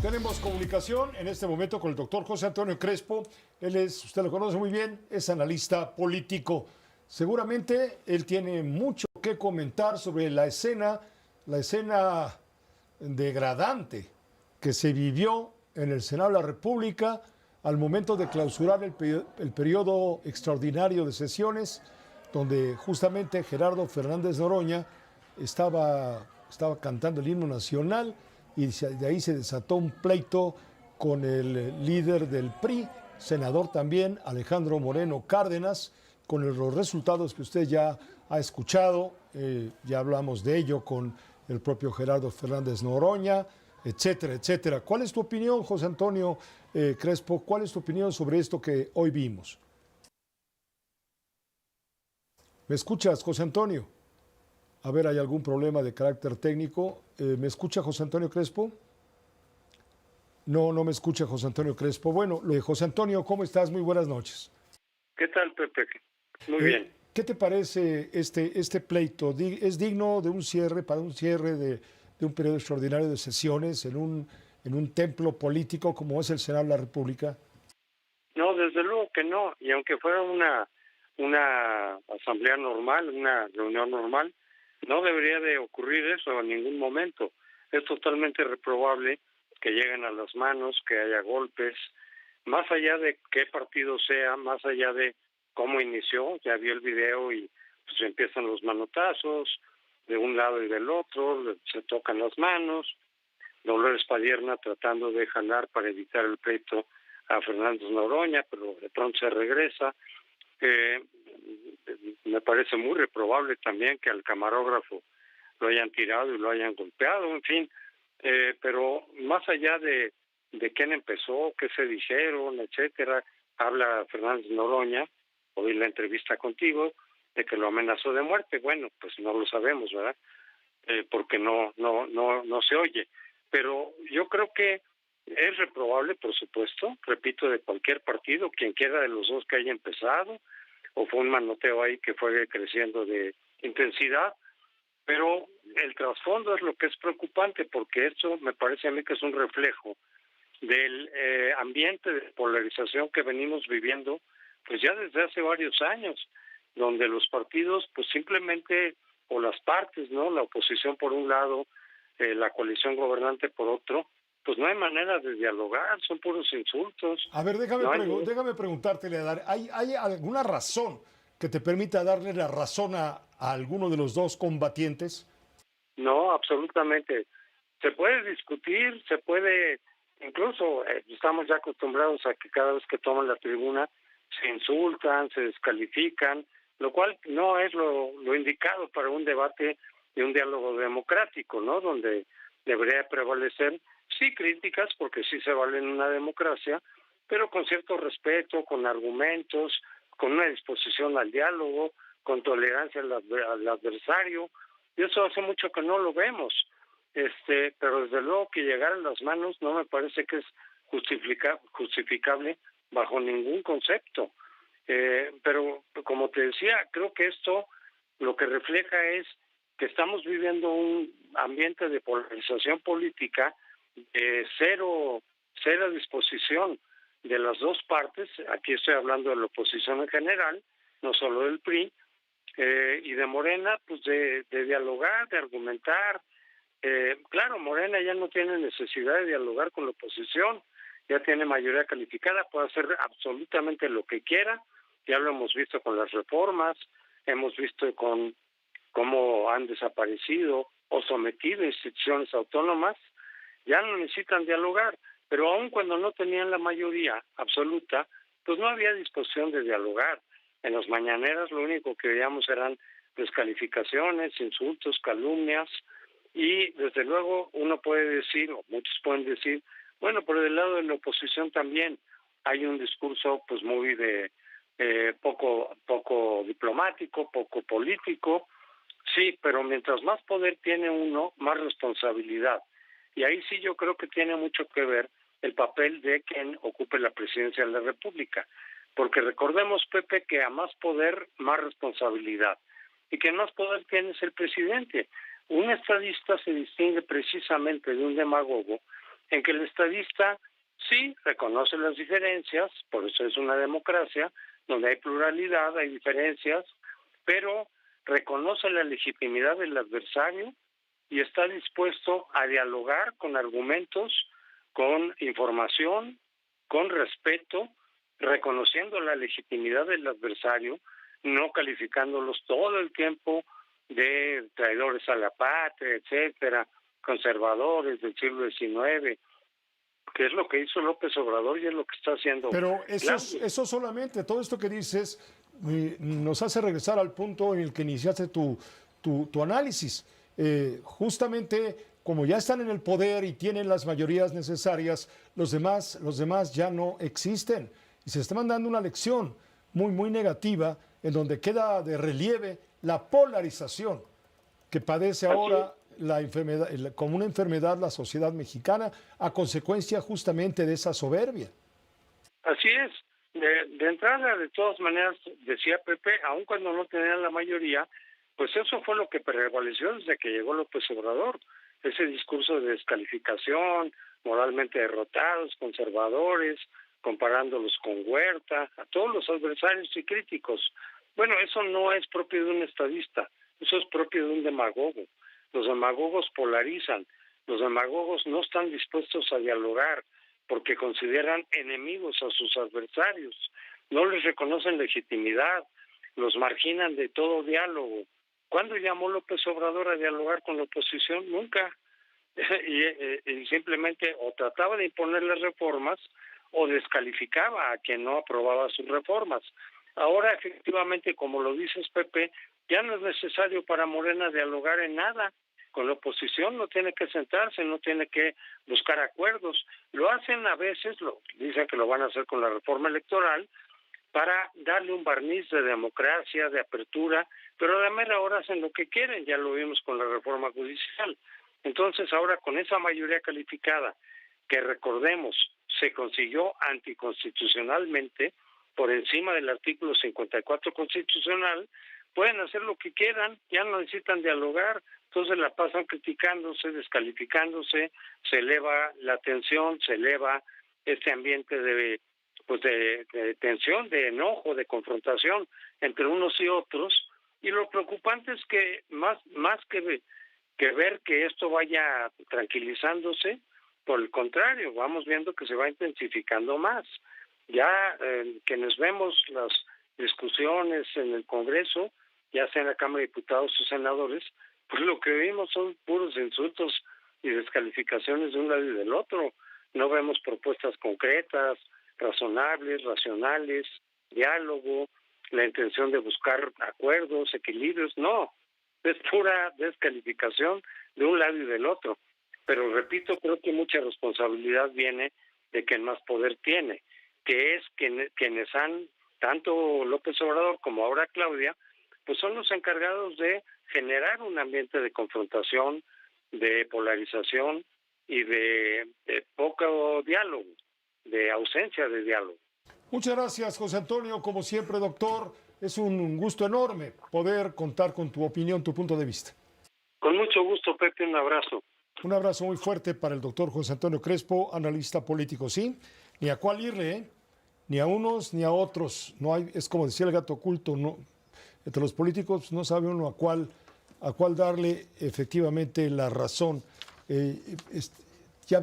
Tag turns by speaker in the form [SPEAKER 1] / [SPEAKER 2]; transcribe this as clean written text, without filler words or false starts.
[SPEAKER 1] Tenemos comunicación en este momento con el doctor José Antonio Crespo. Él es, usted lo conoce muy bien, es analista político. Seguramente él tiene mucho que comentar sobre la escena degradante que se vivió en el Senado de la República al momento de clausurar el periodo extraordinario de sesiones, donde justamente Gerardo Fernández Noroña estaba cantando el himno nacional y de ahí se desató un pleito con el líder del PRI, senador también, Alejandro Moreno Cárdenas, con los resultados que usted ya ha escuchado, ya hablamos de ello con el propio Gerardo Fernández Noroña, etcétera, etcétera. ¿Cuál es tu opinión, José Antonio Crespo? ¿Cuál es tu opinión sobre esto que hoy vimos? ¿Me escuchas, José Antonio? A ver, ¿hay algún problema de carácter técnico? ¿Me escucha José Antonio Crespo? No, no me escucha José Antonio Crespo. Bueno, José Antonio, ¿cómo estás? Muy buenas noches.
[SPEAKER 2] ¿Qué tal, Pepe? Muy bien.
[SPEAKER 1] ¿Qué te parece este pleito? ¿Es digno de un cierre, para un cierre de un periodo extraordinario de sesiones en un templo político como es el Senado de la República?
[SPEAKER 2] No, desde luego que no. Y aunque fuera una asamblea normal, una reunión normal, no debería de ocurrir eso en ningún momento. Es totalmente reprobable que lleguen a las manos, que haya golpes, más allá de qué partido sea, más allá de cómo inició. Ya vio el video y pues empiezan los manotazos de un lado y del otro, se tocan las manos. Dolores Padierna tratando de jalar para evitar el pleito a Fernández Noroña, pero de pronto se regresa. Me parece muy reprobable también que al camarógrafo lo hayan tirado y lo hayan golpeado, en fin. Pero más allá de quién empezó, qué se dijeron, etcétera, habla Fernández Noroña, oí la entrevista contigo, de que lo amenazó de muerte. Bueno, pues no lo sabemos, ¿verdad? Porque no se oye. Pero yo creo que es reprobable, por supuesto, repito, de cualquier partido, quien quiera de los dos que haya empezado, o fue un manoteo ahí que fue creciendo de intensidad, pero el trasfondo es lo que es preocupante, porque esto me parece a mí que es un reflejo del ambiente de polarización que venimos viviendo, pues ya desde hace varios años, donde los partidos, pues simplemente, o las partes, ¿no? La oposición por un lado, la coalición gobernante por otro, pues no hay manera de dialogar, son puros insultos.
[SPEAKER 1] A ver, déjame preguntarte, ¿hay alguna razón que te permita darle la razón a alguno de los dos combatientes?
[SPEAKER 2] No, absolutamente. Se puede discutir, se puede, incluso estamos ya acostumbrados a que cada vez que toman la tribuna se insultan, se descalifican, lo cual no es lo indicado para un debate y un diálogo democrático, ¿no? Donde debería prevalecer, sí, críticas, porque sí se vale en una democracia, pero con cierto respeto, con argumentos, con una disposición al diálogo, con tolerancia al adversario, y eso hace mucho que no lo vemos. Pero desde luego que llegar a las manos no me parece que es justificable bajo ningún concepto. Pero como te decía, creo que esto lo que refleja es que estamos viviendo un ambiente de polarización política, cero disposición de las dos partes. Aquí estoy hablando de la oposición en general, no solo del PRI, y de Morena, pues de dialogar, de argumentar. Claro, Morena ya no tiene necesidad de dialogar con la oposición, ya tiene mayoría calificada, puede hacer absolutamente lo que quiera. Ya lo hemos visto con las reformas, hemos visto con cómo han desaparecido o sometido instituciones autónomas. Ya no necesitan dialogar, pero aun cuando no tenían la mayoría absoluta, pues no había disposición de dialogar. En las mañaneras lo único que veíamos eran descalificaciones, insultos, calumnias, y desde luego uno puede decir, o muchos pueden decir, bueno, por el lado de la oposición también hay un discurso pues muy de poco diplomático, poco político. Sí, pero mientras más poder tiene uno, más responsabilidad. Y ahí sí yo creo que tiene mucho que ver el papel de quien ocupe la presidencia de la República. Porque recordemos, Pepe, que a más poder, más responsabilidad. Y que más poder tiene es el presidente. Un estadista se distingue precisamente de un demagogo en que el estadista sí reconoce las diferencias, por eso es una democracia, donde hay pluralidad, hay diferencias, pero reconoce la legitimidad del adversario y está dispuesto a dialogar con argumentos, con información, con respeto, reconociendo la legitimidad del adversario, no calificándolos todo el tiempo de traidores a la patria, etcétera, conservadores del siglo XIX, que es lo que hizo López Obrador y es lo que está haciendo.
[SPEAKER 1] Pero eso solamente, todo esto que dices, nos hace regresar al punto en el que iniciaste tu análisis. Justamente como ya están en el poder y tienen las mayorías necesarias, los demás ya no existen. Y se está mandando una lección muy negativa en donde queda de relieve la polarización que padece ahora la enfermedad, como una enfermedad la sociedad mexicana a consecuencia justamente de esa soberbia.
[SPEAKER 2] Así es. De entrada, de todas maneras, decía Pepe, aun cuando no tenían la mayoría, pues eso fue lo que prevaleció desde que llegó López Obrador. Ese discurso de descalificación, moralmente derrotados, conservadores, comparándolos con Huerta, a todos los adversarios y críticos. Bueno, eso no es propio de un estadista, eso es propio de un demagogo. Los demagogos polarizan, los demagogos no están dispuestos a dialogar porque consideran enemigos a sus adversarios, no les reconocen legitimidad, los marginan de todo diálogo. ¿Cuándo llamó López Obrador a dialogar con la oposición? Nunca. Y simplemente o trataba de imponer las reformas o descalificaba a quien no aprobaba sus reformas. Ahora, efectivamente, como lo dices, Pepe, ya no es necesario para Morena dialogar en nada con la oposición, no tiene que sentarse, no tiene que buscar acuerdos. Lo hacen a veces, dicen que lo van a hacer con la reforma electoral, para darle un barniz de democracia, de apertura, pero a la mera hora hacen lo que quieren, ya lo vimos con la reforma judicial. Entonces ahora con esa mayoría calificada, que recordemos, se consiguió anticonstitucionalmente, por encima del artículo 54 constitucional, pueden hacer lo que quieran, ya no necesitan dialogar, entonces la pasan criticándose, descalificándose, se eleva la tensión, se eleva este ambiente de tensión, de enojo, de confrontación entre unos y otros, y lo preocupante es que más que ver que esto vaya tranquilizándose, por el contrario, vamos viendo que se va intensificando más. Ya quienes vemos las discusiones en el Congreso, ya sea en la Cámara de Diputados o senadores, pues lo que vimos son puros insultos y descalificaciones de un lado y del otro. No vemos propuestas concretas, razonables, racionales, diálogo, la intención de buscar acuerdos, equilibrios, no, es pura descalificación de un lado y del otro. Pero repito, creo que mucha responsabilidad viene de quien más poder tiene, que es quienes han, tanto López Obrador como ahora Claudia, pues son los encargados de generar un ambiente de confrontación, de polarización y de poco diálogo, de ausencia de diálogo.
[SPEAKER 1] Muchas gracias, José Antonio. Como siempre, doctor, es un gusto enorme poder contar con tu opinión, tu punto de vista.
[SPEAKER 2] Con mucho gusto, Pepe, un abrazo.
[SPEAKER 1] Un abrazo muy fuerte para el doctor José Antonio Crespo, analista político, ¿sí? Ni a cuál irle, ¿eh? Ni a unos ni a otros. No hay, es como decía el gato oculto, no, entre los políticos no sabe uno a cuál darle efectivamente la razón. Ya vio